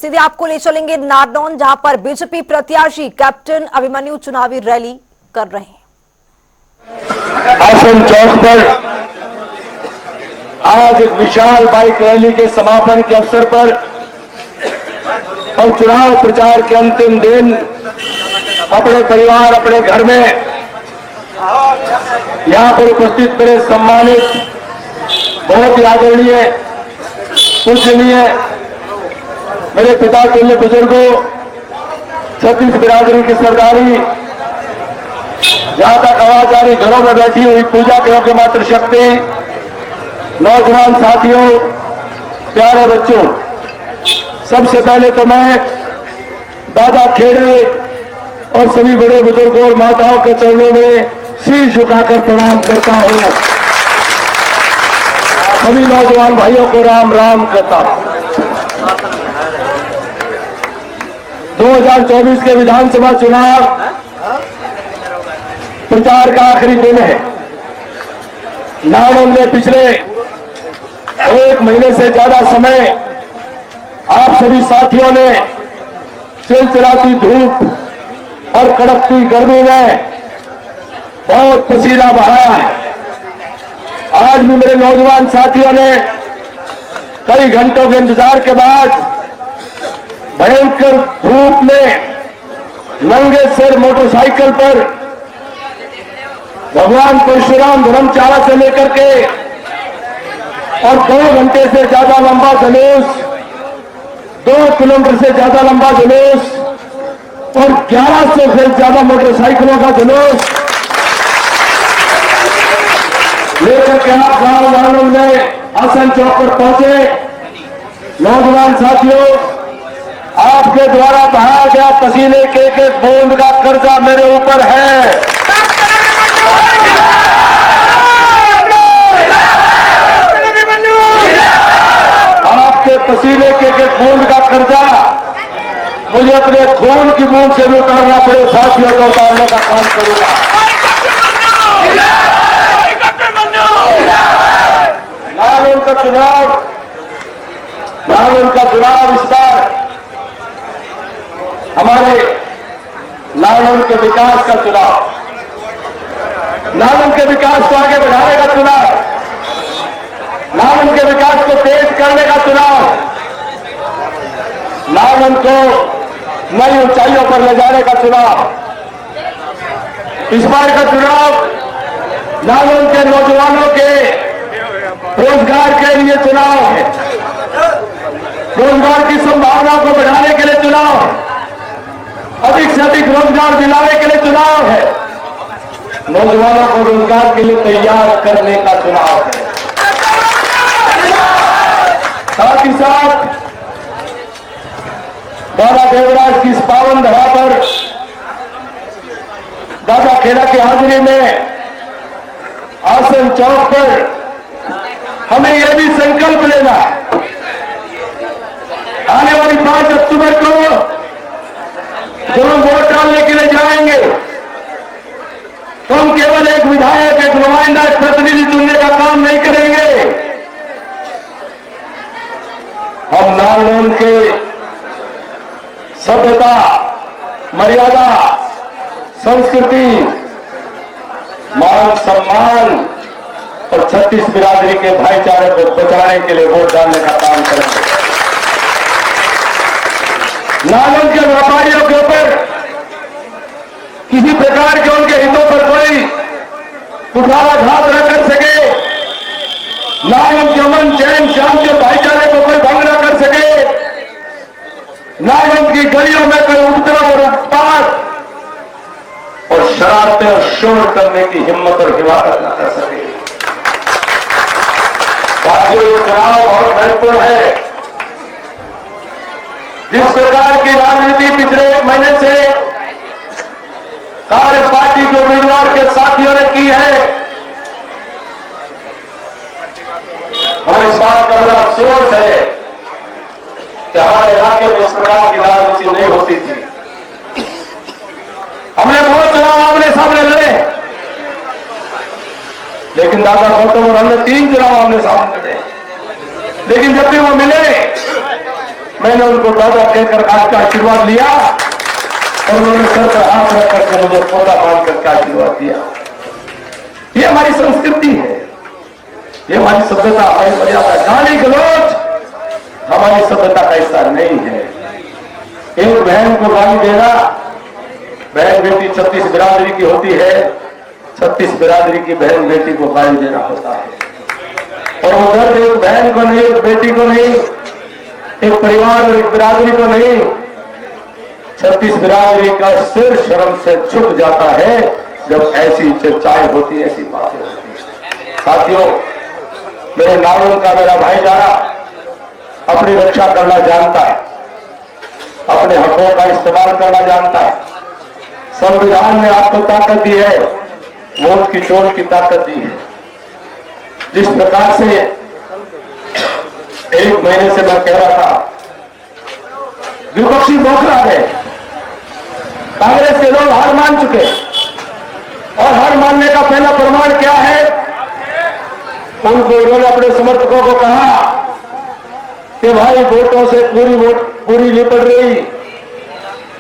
सीधे आपको ले चलेंगे नारनौल, जहां पर बीजेपी प्रत्याशी कैप्टन अभिमन्यु चुनावी रैली कर रहे हैं। आसन चौक पर आज एक विशाल बाइक रैली के समापन के अवसर पर और चुनाव प्रचार के अंतिम दिन अपने परिवार, अपने घर में यहां पर उपस्थित मेरे सम्मानित, बहुत ही आदरणीय, पूजनीय मेरे पिता तुल्य बुजुर्गों, छत्तीस बिरादरी की सरदारी, जहां तक आवाज आ रही घरों में बैठी हुई पूजा करो के मात्र शक्ति, नौजवान साथियों, प्यारे बच्चों, सबसे पहले तो मैं दादा खेड़े और सभी बड़े बुजुर्गों और माताओं के चरणों में शीश झुकाकर प्रणाम करता हूं। सभी नौजवान भाइयों को राम राम कहता हूं। 2024 के विधानसभा चुनाव प्रचार का आखिरी दिन है। नारनौल में पिछले 1 महीने से ज्यादा समय आप सभी साथियों ने चिलचिलाती धूप और कड़कती गर्मी में बहुत पसीना बहाया है। आज भी मेरे नौजवान साथियों ने कई घंटों के इंतजार के बाद भयंकर धूप में नंगे सिर मोटरसाइकिल पर भगवान परशुराम धर्मशाला से लेकर के और 2 घंटे से ज्यादा लंबा जुलूस, 2 किलोमीटर से ज्यादा लंबा जुलूस और 1100 से ज्यादा मोटरसाइकिलों का जुलूस लेकर के आप गांव नारनौल में आसन चौक पर पहुंचे। नौजवान साथियों, आपके द्वारा बहाया गया पसीने के एक बूंद का कर्जा मेरे ऊपर है। आपके पसीने के एक बूंद का कर्जा मुझे अपने खून की बूंद से भी उतारना पड़े, साथियों को उतारने का काम करूंगा। नारनौल का चुनाव इस बार हमारे नारनौल के विकास का चुनाव, नारनौल के विकास को आगे बढ़ाने का चुनाव, नारनौल के विकास को तेज करने का चुनाव, नारनौल को नई ऊंचाइयों पर ले जाने का चुनाव। इस बार का चुनाव नारनौल के नौजवानों के रोजगार के लिए चुनाव है, रोजगार की संभावना को बढ़ाने के लिए चुनाव है, अधिक से अधिक रोजगार दिलाने के लिए चुनाव है, नौजवानों को रोजगार के लिए तैयार करने का चुनाव है। साथ ही साथ बाबा देवराज की इस पावन धरा पर दादा खेड़ा की हाजिरी में आसन चौक पर हमें यह भी संकल्प लेना है, आने वाली 5 अक्टूबर को जब हम वोट डालने के लिए जाएंगे तो हम केवल एक विधायक, एक नुमाइंदा, एक प्रतिनिधि चुनने का काम नहीं करेंगे। हम नारनौल के सभ्यता, मर्यादा, संस्कृति, मान सम्मान और 36 बिरादरी के भाईचारे को बचाने के लिए वोट डालने का काम करेंगे। नारनौल के व्यापारियों के ऊपर किसी प्रकार के उनके हितों पर कोई कुठाराघात न कर सके, नारनौल के अमन, चैन, शांति और भाईचारे को कोई भंग न कर सके, नारनौल की गलियों में कोई उपद्रव और उत्पात और शरारतें और शोर करने की हिम्मत और हिफाजत न कर सके। ये चुनाव बहुत महत्वपूर्ण है। जिस प्रकार की राजनीति पिछले 1 महीने से कार्य पार्टी के उम्मीदवार के साथियों ने की है, हमें इस बात का बड़ा अफसोस है कि हमारे इलाके में इस प्रकार की राजनीति नहीं होती थी। हमने बहुत चुनाव आमने सामने लड़े, लेकिन दादा गौतम और हमने 3 चुनाव आमने सामने लड़े, लेकिन जब भी वो मिले मैंने उनको दादा कहकर आज का आशीर्वाद लिया और उन्होंने सर पर हाथ रख करके मुझे पोता मान करके आशीर्वाद दिया। ये हमारी संस्कृति है, ये हमारी सभ्यता, हमारी मर्यादा। गाली गलौज हमारी सभ्यता का हिस्सा नहीं है। एक बहन को गाली देना, बहन बेटी 36 बिरादरी की होती है, 36 बिरादरी की बहन बेटी को गाली देना होता है। और वो दर्द एक बहन को नहीं, एक बेटी को नहीं, एक परिवार और एक बिरादरी को नहीं, 36 बिरादरी का सिर शर्म से झुक जाता है जब ऐसी चर्चाएं होती है, ऐसी बातें होती हैं। साथियों, मेरे नावल का मेरा भाईचारा अपनी रक्षा करना जानता है, अपने हकों का इस्तेमाल करना जानता है। संविधान ने आपको ताकत दी है, वोट की चोट की ताकत दी है। जिस प्रकार से एक महीने से मैं कह रहा था, विपक्षी बौखला गए, कांग्रेस के लोग हार मान चुके और हार मानने का पहला प्रमाण क्या है? उनको उन्होंने अपने समर्थकों को कहा कि भाई वोटों से पूरी नहीं पड़ रही,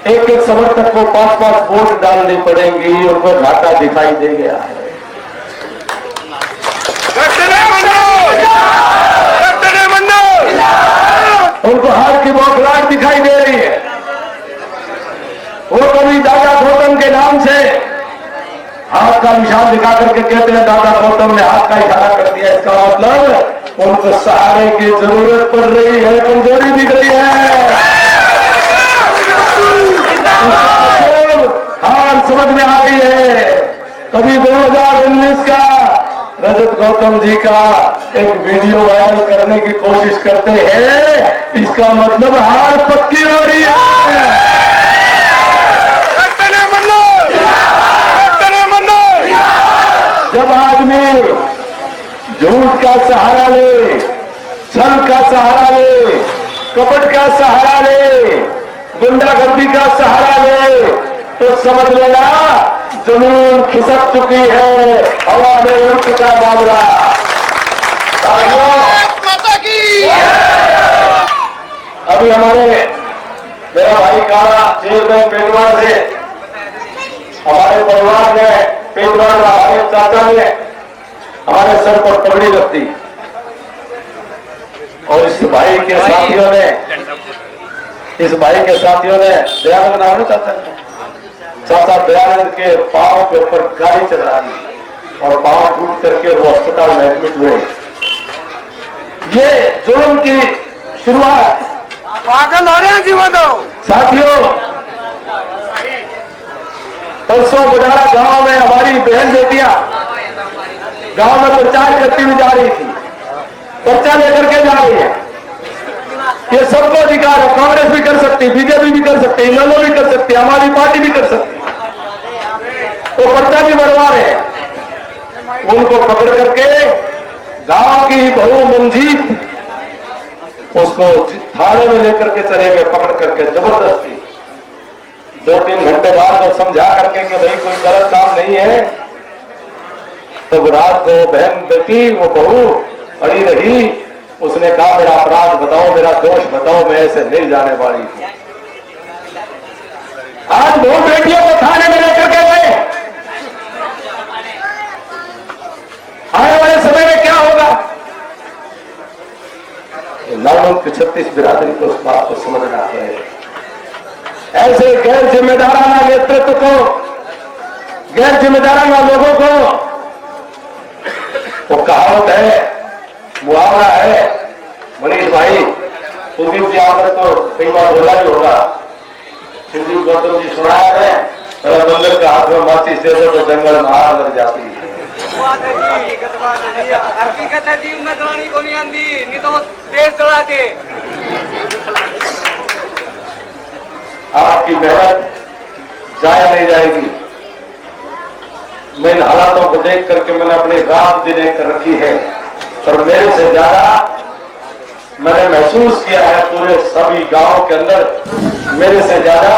एक एक समर्थक को 5-5 वोट डालनी पड़ेंगी, उनको घाटा दिखाई दे गया है। उनको हार की बौखलाहट दिखाई दे रही है। वो कभी दादा गौतम के नाम से हाथ का निशान दिखा करके कहते हैं दादा गौतम ने हाथ का इशारा कर दिया, इसका मतलब उनको सहारे की जरूरत पड़ रही है, कमजोरी दिख रही है। हार समझ में आ गई है। कभी 2019 का रजत गौतम जी का एक वीडियो वायरल करने की कोशिश करते हैं, इसका मतलब हार पक्की हो रही है। जब आदमी झूठ का सहारा ले, छल का सहारा ले, कपट का सहारा ले, गुंडागर्दी का सहारा ले, तो समझ लेना जमीन खिसक चुकी है, हवा में उड़ चुका मामला। अभी मेरा भाई काला चेयरमैन पेटवार से हमारे परिवार में पेटवार हमारे चाचा ने हमारे सर पर पगड़ी रख दी और इस भाई के साथियों ने दयानंद नाम चाचा दयानंद के पांव के ऊपर गाड़ी चढ़ा दी और पांव टूट करके वो अस्पताल में एडमिट हुए। ये जुर्म की शुरुआत पागल हो रहे हैं जीवन। साथियों, परसों बुढ़ारा गांव में हमारी बहन बेटियां गांव में प्रचार करती हुई जा रही थी, पर्चा लेकर के जा रही है। ये सबको अधिकार है, कांग्रेस भी कर सकती, बीजेपी भी कर सकती, इनेलो भी कर सकती, हमारी पार्टी भी कर सकती। तो पर्चा भी बनवा रहे हैं। उनको पकड़ करके गांव की बहू मंजीत उसको थाने में लेकर के चले गए, पकड़ करके जबरदस्ती। 2-3 घंटे बाद जब समझा करके कि भाई कोई गलत काम नहीं है, तो रात को बहन बेटी वो बहू अड़ी रही। उसने कहा मेरा अपराध बताओ, मेरा दोष बताओ, मैं ऐसे नहीं जाने वाली हूं। आज 2 बेटियों को थाने में लेकर के गए। आने वाले समय में क्या होगा? लालू की 36 बिरादरी को उस बात को समझना है। ऐसे गैर जिम्मेदाराना नेतृत्व को, गैर जिम्मेदाराना लोगों को, वो कहावत है, मुहावरा है, मनीष भाई कुलदीप जी आपने तो कई बार बोला ही होगा। कुलदीप गौतम जी सुनाया है, बंदर के हाथ में माचिस दे दो तो जंगल में आग लग जाती है। हकीकत है जी, उम्मीदवारी को नहीं आंदी, नहीं तो देश चलाते। आपकी मेहनत जाया नहीं जाएगी। मैं इन हालातों को देख करके मैंने अपनी रात दिन एक रखी है, और मेरे से ज्यादा मैंने महसूस किया है पूरे सभी गांव के अंदर मेरे से ज्यादा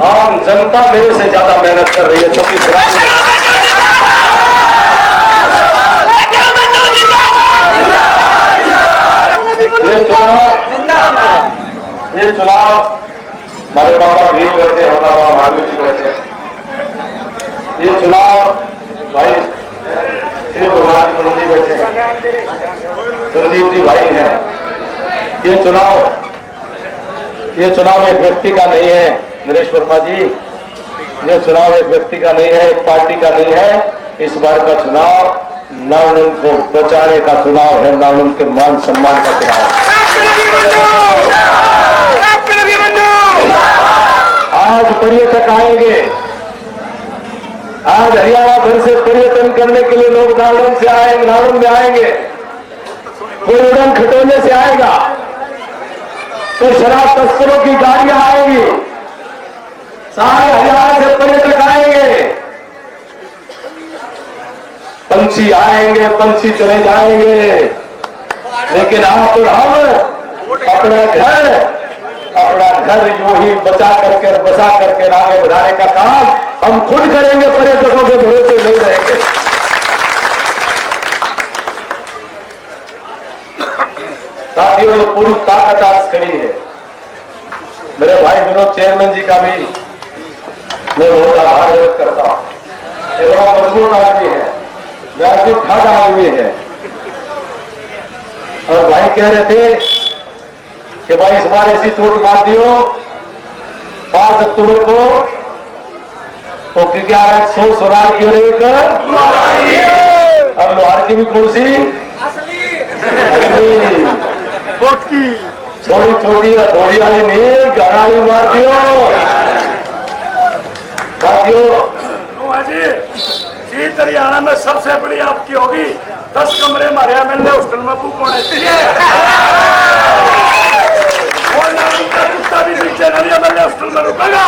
आम जनता मेरे से ज्यादा मेहनत कर रही है। क्योंकि ये चुनाव हमारे बाबा भी बैठे, हमारा बाबा महावीर जी बैठे, ये चुनाव भाई श्री भगवान जी बैठे, सुरजीत जी भाई हैं। ये चुनाव एक व्यक्ति का नहीं है नरेश वर्मा जी, ये चुनाव एक व्यक्ति का नहीं है, एक पार्टी का नहीं है। इस बार का चुनाव न उनको बचाने का चुनाव है, न उनके मान सम्मान का चुनाव है। आज पर्यटक आएंगे, आज हरियाणा भर से पर्यटन करने के लिए लोग नालंद से आएंगे, नालंद में आएंगे, कोई उड़न खटोले से आएगा, तो शराब तस्करों की गाड़ियां आएंगी, सारे हरियाणा से पर्यटक आएंगे, पंछी आएंगे, पंछी चले जाएंगे, लेकिन आप और हम अपना घर यूं ही बचा करके बसा करके आगे बढ़ाने का काम हम खुद करेंगे, पर्यटकों के भरोसे नहीं रहेंगे। साथियों, ये पूरी ताकत आज खड़ी है। मेरे भाई विनोद चेयरमैन जी का भी मैं बहुत आभार व्यक्त करता हूं। ये बड़ा मजबूत आदमी है, व्यापक ठाडा आदमी है। और भाई कह रहे थे कि भाई इस बार ऐसी चोट मार दियो 5 अक्टूबर को, तो क्या 100 स्वराज की एक और लोहार की भी कुर्सी छोटी छोटी थोड़ी वाली नहीं, गहरा ही मार दियो। साथियों, जीत हरियाणा में सबसे बड़ी आपकी होगी। 10 कमरे हमारे एमएलए हॉस्टल में बुक होने चाहिए। कुत्ता भी नीचे नहीं एमएलए हॉस्टल में रुकेगा।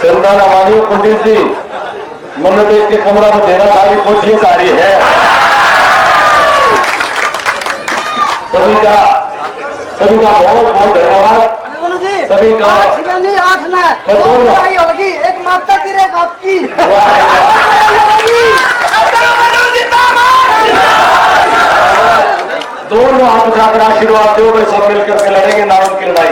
चंदा न मानियो कुलदीप जी, मन देख के कमरा में देना सारी कोशिश सारी है। सभी का बहुत बहुत धन्यवाद। सभी का 8 होगी, एक माता की रेख आपकी। दोनों हाथ उठाकर आशीर्वाद दो, सब मिलकर के लड़ेंगे नाम की लड़ाई।